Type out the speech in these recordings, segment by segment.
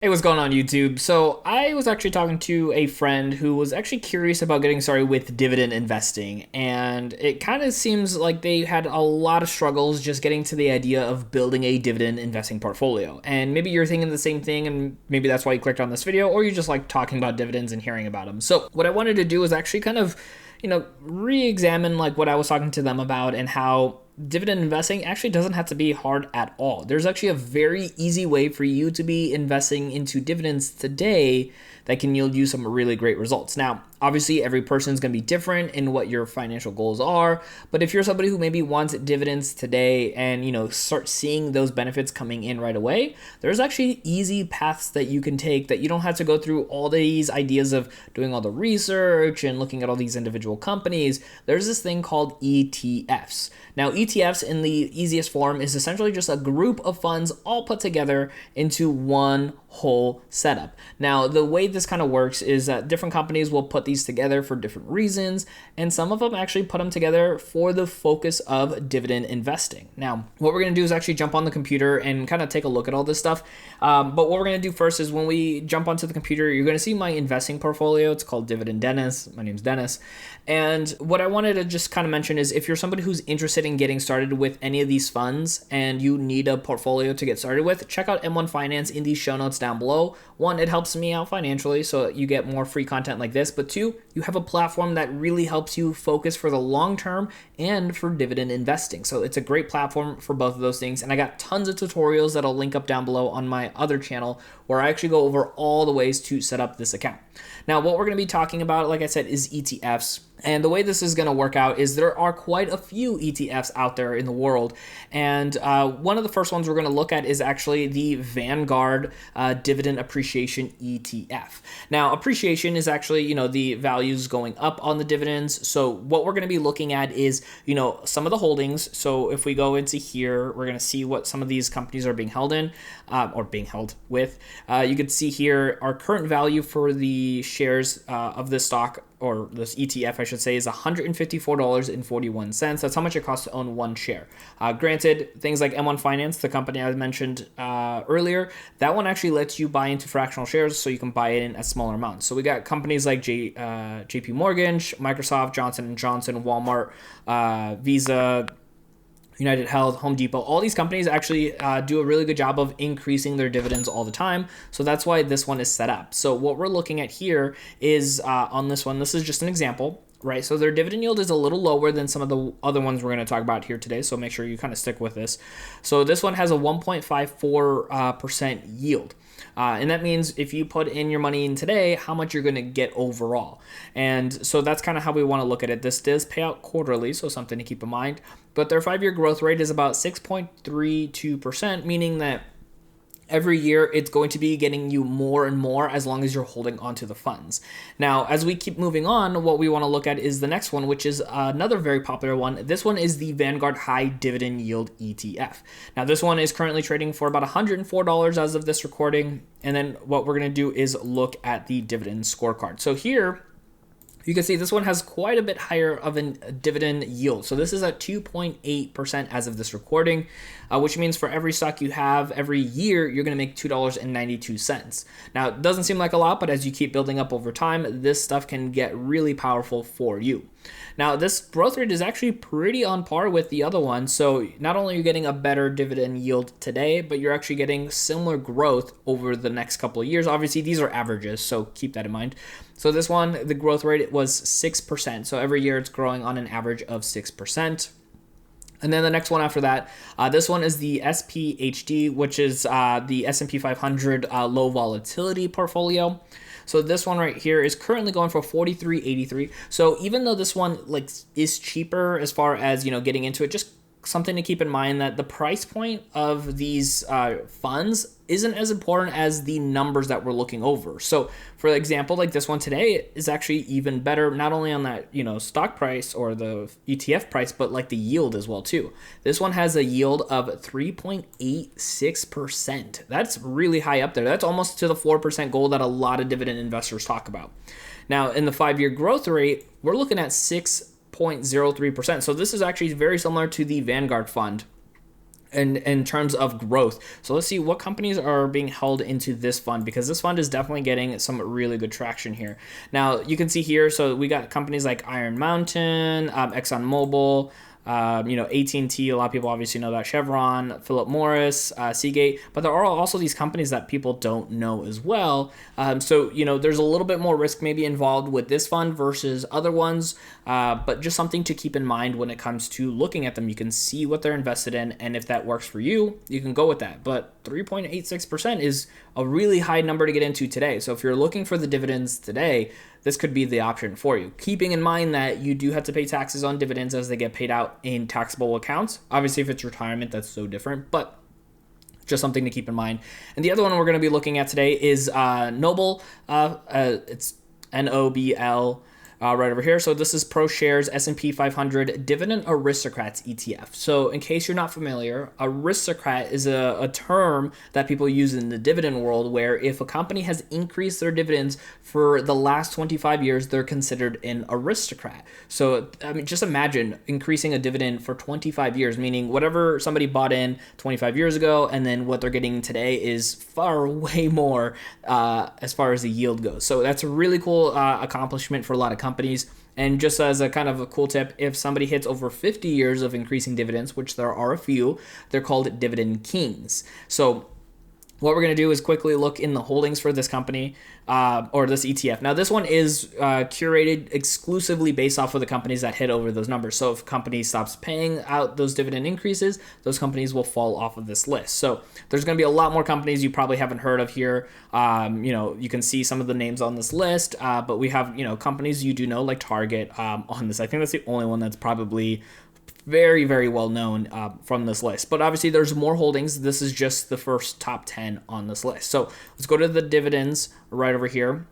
Hey, what's going on YouTube? So I was actually talking to a friend who was actually curious about getting started with dividend investing, and it kind of seems like they had a lot of struggles just getting to the idea of building a dividend investing portfolio. And maybe you're thinking the same thing, and maybe that's why you clicked on this video, or you just like talking about dividends and hearing about them. So what I wanted to do is actually kind of, re-examine like what I was talking to them about and how dividend investing actually doesn't have to be hard at all. There's actually a very easy way for you to be investing into dividends today that can yield you some really great results. Now, obviously, every person is going to be different in what your financial goals are, but if you're somebody who maybe wants dividends today and, start seeing those benefits coming in right away, there's actually easy paths that you can take that you don't have to go through all these ideas of doing all the research and looking at all these individual companies. There's this thing called ETFs. Now, ETFs in the easiest form is essentially just a group of funds all put together into one whole setup. Now, the way this kind of works is that different companies will put these together for different reasons, and some of them actually put them together for the focus of dividend investing. Now, what we're going to do is actually jump on the computer and kind of take a look at all this stuff. But what we're going to do first is when we jump onto the computer, you're going to see my investing portfolio. It's called Dividend Dennis. My name's Dennis. And what I wanted to just kind of mention is if you're somebody who's interested in getting started with any of these funds and you need a portfolio to get started with, check out M1 Finance in these show notes down below. One, it helps me out financially so you get more free content like this, but two, you have a platform that really helps you focus for the long term and for dividend investing. So it's a great platform for both of those things. And I got tons of tutorials that I'll link up down below on my other channel where I actually go over all the ways to set up this account. Now, what we're going to be talking about, like I said, is ETFs. And the way this is going to work out is there are quite a few ETFs out there in the world. And one of the first ones we're going to look at is actually the Vanguard Dividend Appreciation ETF. Now, appreciation is actually, the values going up on the dividends. So what we're going to be looking at is, some of the holdings. So if we go into here, we're going to see what some of these companies are being held in or being held with. You can see here our current value for the shares of this stock, or this ETF, I should say, is $154.41. That's how much it costs to own one share. Granted, things like M1 Finance, the company I mentioned earlier, that one actually lets you buy into fractional shares, so you can buy it in a smaller amount. So we got companies like JP Morgan, Microsoft, Johnson & Johnson, Walmart, Visa, United Health, Home Depot, all these companies actually do a really good job of increasing their dividends all the time. So that's why this one is set up. So what we're looking at here is on this one, this is just an example, right? So their dividend yield is a little lower than some of the other ones we're going to talk about here today. So make sure you kind of stick with this. So this one has a 1.54% yield. And that means if you put in your money in today, how much you're going to get overall. And so that's kind of how we want to look at it. This does pay out quarterly, so something to keep in mind. But their 5-year growth rate is about 6.32%, meaning that every year it's going to be getting you more and more as long as you're holding onto the funds. Now, as we keep moving on, what we want to look at is the next one, which is another very popular one. This one is the Vanguard High Dividend Yield ETF. Now, this one is currently trading for about $104 as of this recording. And then what we're going to do is look at the dividend scorecard. So here, you can see this one has quite a bit higher of a dividend yield. So this is at 2.8% as of this recording, which means for every stock you have every year, you're going to make $2.92. Now, it doesn't seem like a lot, but as you keep building up over time, this stuff can get really powerful for you. Now, this growth rate is actually pretty on par with the other one. So not only are you getting a better dividend yield today, but you're actually getting similar growth over the next couple of years. Obviously, these are averages, so keep that in mind. So this one, the growth rate was 6%. So every year it's growing on an average of 6%. And then the next one after that, this one is the SPHD, which is the S&P 500 low volatility portfolio. So this one right here is currently going for $43.83. So even though this one is cheaper as far as getting into it, just something to keep in mind that the price point of these funds isn't as important as the numbers that we're looking over. So for example, like this one today is actually even better, not only on that, stock price or the ETF price, but like the yield as well too. This one has a yield of 3.86%. That's really high up there. That's almost to the 4% goal that a lot of dividend investors talk about. Now in the 5-year growth rate, we're looking at 6.03%. So this is actually very similar to the Vanguard fund. in terms of growth. So let's see what companies are being held into this fund, because this fund is definitely getting some really good traction here. Now you can see here, so we got companies like Iron Mountain, ExxonMobil, AT&T, a lot of people obviously know that, Chevron, Philip Morris, Seagate, but there are also these companies that people don't know as well. So there's a little bit more risk maybe involved with this fund versus other ones, but just something to keep in mind when it comes to looking at them. You can see what they're invested in, and if that works for you, you can go with that. But 3.86% is a really high number to get into today. So if you're looking for the dividends today, this could be the option for you. Keeping in mind that you do have to pay taxes on dividends as they get paid out in taxable accounts. Obviously, if it's retirement, that's so different, but just something to keep in mind. And the other one we're going to be looking at today is Noble. It's NOBL. Right over here. So this is ProShares S&P 500 Dividend Aristocrats ETF. So in case you're not familiar, Aristocrat is a term that people use in the dividend world, where if a company has increased their dividends for the last 25 years, they're considered an aristocrat. So I mean, just imagine increasing a dividend for 25 years, meaning whatever somebody bought in 25 years ago, and then what they're getting today is far way more as far as the yield goes. So that's a really cool accomplishment for a lot of companies. And just as a kind of a cool tip, if somebody hits over 50 years of increasing dividends, which there are a few, they're called dividend kings. So what we're going to do is quickly look in the holdings for this company or this ETF. Now, this one is curated exclusively based off of the companies that hit over those numbers. So if a company stops paying out those dividend increases, those companies will fall off of this list. So there's going to be a lot more companies you probably haven't heard of here. You can see some of the names on this list, but we have, companies you do know, like Target on this. I think that's the only one that's probably very, very well known from this list. But obviously there's more holdings. This is just the first top 10 on this list. So let's go to the dividends right over here.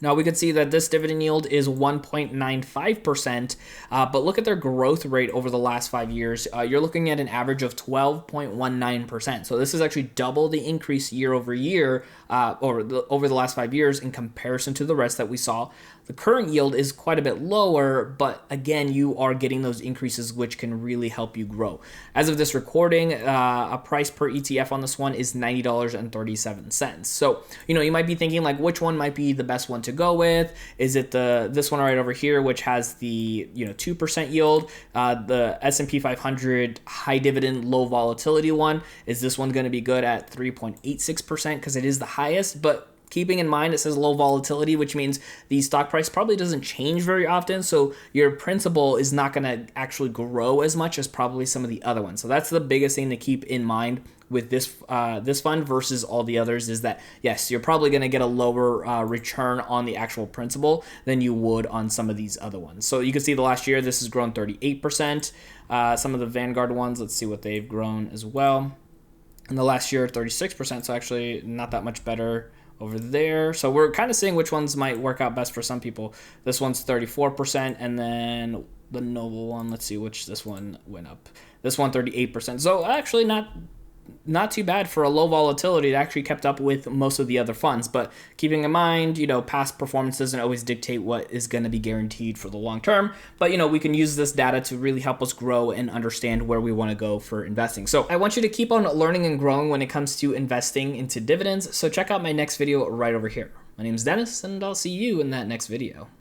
Now we can see that this dividend yield is 1.95%, but look at their growth rate over the last 5 years. You're looking at an average of 12.19%. So this is actually double the increase year over year over the last 5 years in comparison to the rest that we saw. The current yield is quite a bit lower, but again, you are getting those increases, which can really help you grow. As of this recording, a price per ETF on this one is $90.37. So, you might be thinking like, which one might be the best one to go with? Is it this one right over here, which has the 2% yield, the S&P 500 high dividend, low volatility one? Is this one going to be good at 3.86% because it is the highest? But keeping in mind, it says low volatility, which means the stock price probably doesn't change very often. So your principal is not going to actually grow as much as probably some of the other ones. So that's the biggest thing to keep in mind with this fund versus all the others, is that, yes, you're probably going to get a lower return on the actual principal than you would on some of these other ones. So you can see the last year, this has grown 38%. Some of the Vanguard ones, let's see what they've grown as well. In the last year, 36%. So actually not that much better over there. So we're kind of seeing which ones might work out best for some people. This one's 34%, and then the Noble one, let's see which this one went up. This one 38%. So actually not too bad for a low volatility. It actually kept up with most of the other funds, but keeping in mind, past performance doesn't always dictate what is going to be guaranteed for the long term, but we can use this data to really help us grow and understand where we want to go for investing. So I want you to keep on learning and growing when it comes to investing into dividends. So check out my next video right over here. My name is Dennis, and I'll see you in that next video.